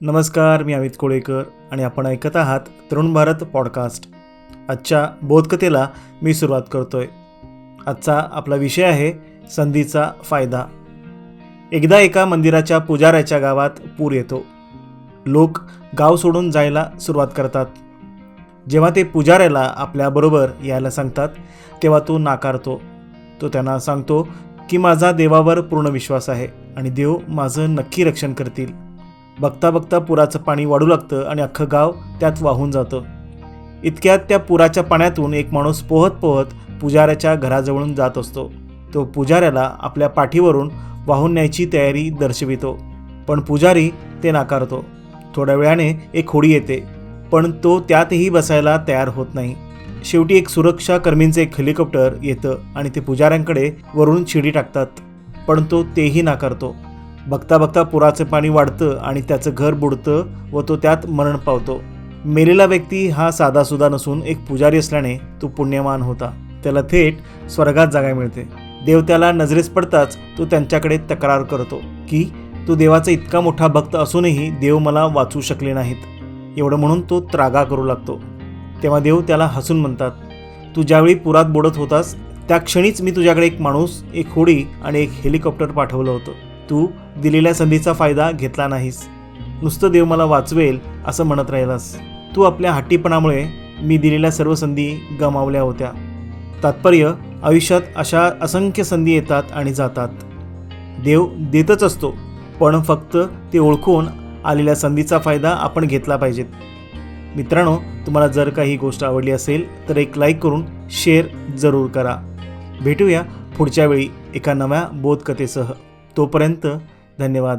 नमस्कार, मी अमित कोळेकर आणि आपण ऐकत आहात तरुण भारत पॉडकास्ट. आजच्या बोधकथेला मी सुरुवात करतोय. आजचा आपला विषय आहे संधीचा फायदा. एकदा एका मंदिराच्या पुजाऱ्याच्या गावात पूर येतो. लोक गाव सोडून जायला सुरुवात करतात. जेव्हा ते पुजाऱ्याला आपल्याबरोबर यायला सांगतात तेव्हा तो नाकारतो. तो त्यांना सांगतो की माझा देवावर पूर्ण विश्वास आहे आणि देव माझं नक्की रक्षण करतील. बघता बघता पुराचं पाणी वाढू लागतं आणि अख्खं गाव त्यात वाहून जातं. इतक्यात त्या पुराच्या पाण्यातून एक माणूस पोहत पोहत पुजाऱ्याच्या घराजवळून जात असतो. तो पुजाऱ्याला आपल्या पाठीवरून वाहून न्यायची तयारी दर्शवितो, पण पुजारी ते नाकारतो. थोड्या वेळाने एक होडी येते, पण तो त्यातही बसायला तयार होत नाही. शेवटी एक सुरक्षा कर्मींचं एक हेलिकॉप्टर येतं आणि ते पुजाऱ्यांकडे वरून शिडी टाकतात, पण तो तेही नाकारतो. बघता बघता पुराचं पाणी वाढतं आणि त्याचं घर बुडतं व तो त्यात मरण पावतो. मेलेला व्यक्ती हा साधासुधा नसून एक पुजारी असल्याने तो पुण्यवान होता. त्याला थेट स्वर्गात जागा मिळते. देव त्याला नजरेस पडताच तो त्यांच्याकडे तक्रार करतो की तो देवाचा इतका मोठा भक्त असूनही देव मला वाचवू शकले नाहीत. एवढं म्हणून तो त्रागा करू लागतो. तेव्हा देव त्याला हसून म्हणतात, तू ज्यावेळी पुरात बुडत होतास त्या क्षणीच मी तुझ्याकडे एक माणूस, एक होडी आणि एक हेलिकॉप्टर पाठवलं होतं. तू दिलेल्या संधीचा फायदा घेतला नाहीस. नुसतं देव मला वाचवेल असं म्हणत राहिलास. तू आपल्या हट्टीपणामुळे मी दिलेल्या सर्व संधी गमावल्या होत्या. तात्पर्य, आयुष्यात अशा असंख्य संधी येतात आणि जातात. देव देतच असतो, पण फक्त ते ओळखून आलेल्या संधीचा फायदा आपण घेतला पाहिजेत. मित्रांनो, तुम्हाला जर काही गोष्ट आवडली असेल तर एक लाईक करून शेअर जरूर करा. भेटूया पुढच्या वेळी एका नव्या बोधकथेसह. तोपर्यंत धन्यवाद.